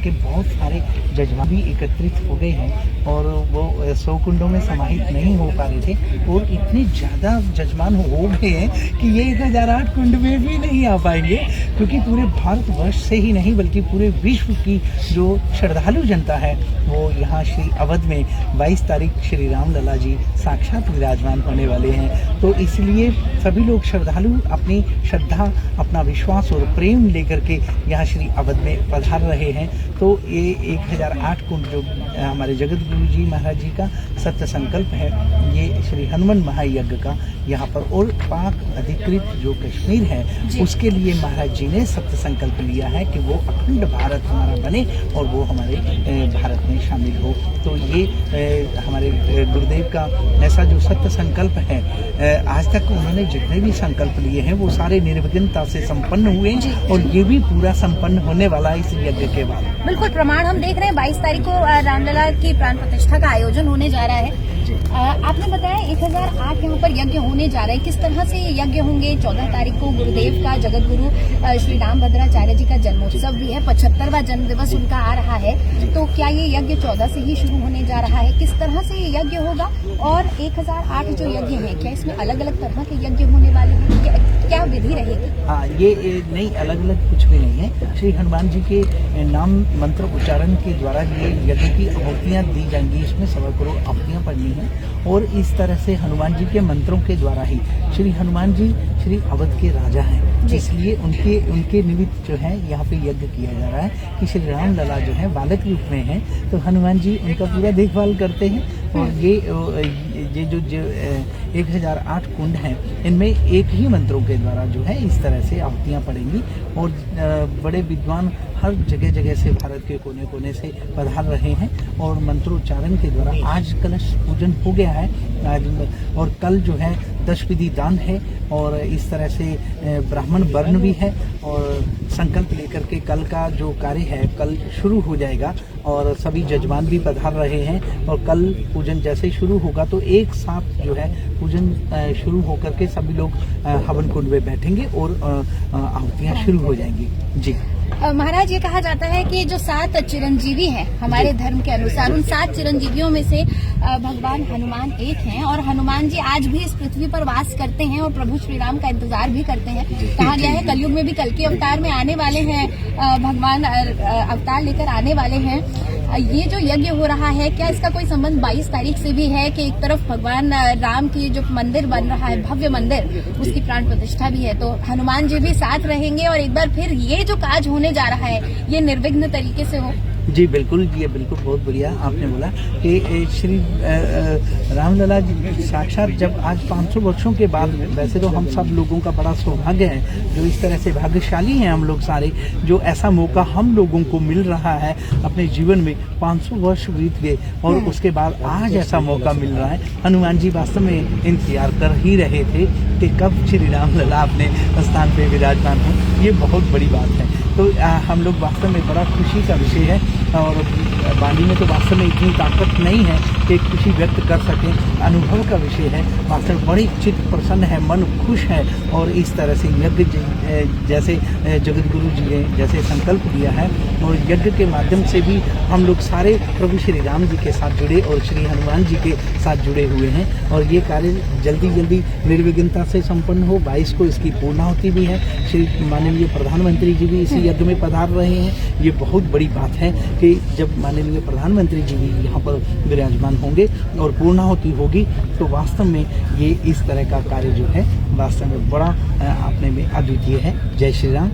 के बहुत सारे जजमान भी एकत्रित हो गए हैं और वो 100 कुंडों में समाहित नहीं हो पा रहे थे और इतने ज़्यादा जजमान हो गए हैं कि ये 1008 कुंड में भी नहीं आ पाएंगे, क्योंकि पूरे भारतवर्ष से ही नहीं बल्कि पूरे विश्व की जो श्रद्धालु जनता है वो यहाँ श्री अवध में 22 तारीख श्री रामलला जी साक्षात विराजमान होने वाले हैं। तो इसलिए सभी लोग श्रद्धालु अपनी श्रद्धा, अपना विश्वास और प्रेम लेकर के यहाँ श्री अवध में पधार रहे हैं। तो ये 1008 कुंड जो हमारे जगत गुरु जी महाराज जी का सत्य संकल्प है, ये श्री हनुमान महायज्ञ का यहाँ पर और पाक अधिकृत जो कश्मीर है उसके लिए महाराज जी ने सत्य संकल्प लिया है कि वो अखंड भारत हमारा बने और वो हमारे भारत में शामिल हो। तो ये हमारे गुरुदेव का ऐसा जो सत्य संकल्प है, आज तक उन्होंने जितने भी संकल्प लिए हैं वो सारे निर्विघ्नता से संपन्न हुए और ये भी पूरा संपन्न होने वाला है इस यज्ञ के बाद। बिल्कुल, प्रमाण हम देख रहे हैं 22 तारीख को रामलला की प्राण प्रतिष्ठा का आयोजन होने जा रहा है। आपने बताया 1008 यहाँ पर यज्ञ होने जा रहे हैं, किस तरह से ये यज्ञ होंगे? 14 तारीख को गुरुदेव का, जगत गुरु श्री रामभद्राचार्य जी का जन्मोत्सव भी है, 75वां जन्म दिवस उनका आ रहा है। तो क्या ये यज्ञ 14 से ही शुरू होने जा रहा है? किस तरह से ये यज्ञ होगा? और 1008 जो यज्ञ है, क्या इसमें अलग अलग तरह के यज्ञ होने वाले हैं? क्या विधि रहेगी? हाँ, ये नहीं, अलग अलग कुछ भी नहीं है। श्री हनुमान जी के नाम मंत्र उच्चारण के द्वारा ये यज्ञ की आहुतियाँ दी जाएंगी। इसमें 1.25 करोड़ आहुतियाँ पड़नी है और इस तरह से हनुमान जी के मंत्रों के द्वारा ही, श्री हनुमान जी श्री अवध के राजा हैं, इसलिए उनके निमित्त जो है यहाँ पे यज्ञ किया जा रहा है कि श्री रामलला जो है बालक रूप में हैं, तो हनुमान जी उनका पूरा देखभाल करते हैं। और ये जो 1008 कुंड हैं, इनमें एक ही मंत्रों के द्वारा जो है इस तरह से आहुतियाँ पड़ेंगी और बड़े विद्वान हर जगह जगह से, भारत के कोने कोने से पधार रहे हैं और मंत्रोच्चारण के द्वारा आज कलश पूजन हो गया है आज, और कल जो है 10 विधि दान है और इस तरह से ब्राह्मण वर्ण भी है और संकल्प लेकर के कल का जो कार्य है कल शुरू हो जाएगा और सभी जजमान भी पधार रहे हैं और कल पूजन जैसे शुरू होगा तो एक साथ जो है पूजन शुरू होकर के सभी लोग हवन कुंड में बैठेंगे और आहुतियाँ शुरू हो जाएंगी। जी महाराज, ये कहा जाता है कि जो 7 चिरंजीवी हैं हमारे धर्म के अनुसार, उन 7 चिरंजीवियों में से भगवान हनुमान एक हैं और हनुमान जी आज भी इस पृथ्वी पर वास करते हैं और प्रभु श्री राम का इंतजार भी करते हैं। कहा गया है कलयुग में भी कल के अवतार में आने वाले हैं, भगवान अवतार लेकर आने वाले हैं। ये जो यज्ञ हो रहा है, क्या इसका कोई संबंध 22 तारीख से भी है कि एक तरफ भगवान राम की जो मंदिर बन रहा है, भव्य मंदिर, उसकी प्राण प्रतिष्ठा भी है, तो हनुमान जी भी साथ रहेंगे और एक बार फिर ये जो काज होने जा रहा है ये निर्विघ्न तरीके से हो? जी बिल्कुल, ये बिल्कुल बहुत बढ़िया आपने बोला कि श्री रामलला जी साक्षात जब आज 500 वर्षों के बाद, वैसे तो हम सब लोगों का बड़ा सौभाग्य है जो इस तरह से भाग्यशाली हैं हम लोग सारे, जो ऐसा मौका हम लोगों को मिल रहा है अपने जीवन में। 500 वर्ष बीत गए और उसके बाद आज ऐसा मौका मिल रहा है। हनुमान जी वास्तव में इंतजार कर ही रहे थे कि कब श्री रामलला अपने स्थान पे विराजमान हो। ये बहुत बड़ी बात है। तो हम लोग वास्तव में बड़ा खुशी का विषय है और वाणी में तो वास्तव में इतनी ताकत नहीं है कि खुशी व्यक्त कर सकें। अनुभव का विषय है, वास्तव में बड़ी चित्त प्रसन्न है, मन खुश है और इस तरह से यज्ञ जैसे जगत गुरु जी ने जैसे संकल्प लिया है और यज्ञ के माध्यम से भी हम लोग सारे प्रभु श्री राम जी के साथ जुड़े और श्री हनुमान जी के साथ जुड़े हुए हैं और ये कार्य जल्दी जल्दी निर्विघ्नता से संपन्न हो। 22 को इसकी पूर्णाहुति भी है। श्री माननीय प्रधानमंत्री जी भी इसी यज्ञ में पधार रहे हैं। ये बहुत बड़ी बात है कि जब माननीय प्रधानमंत्री जी भी यहाँ पर विराजमान होंगे और पूर्णाहुति होगी तो वास्तव में ये इस तरह का कार्य जो है वास्तव में बड़ा अपने में अद्वितीय है। जय श्री राम।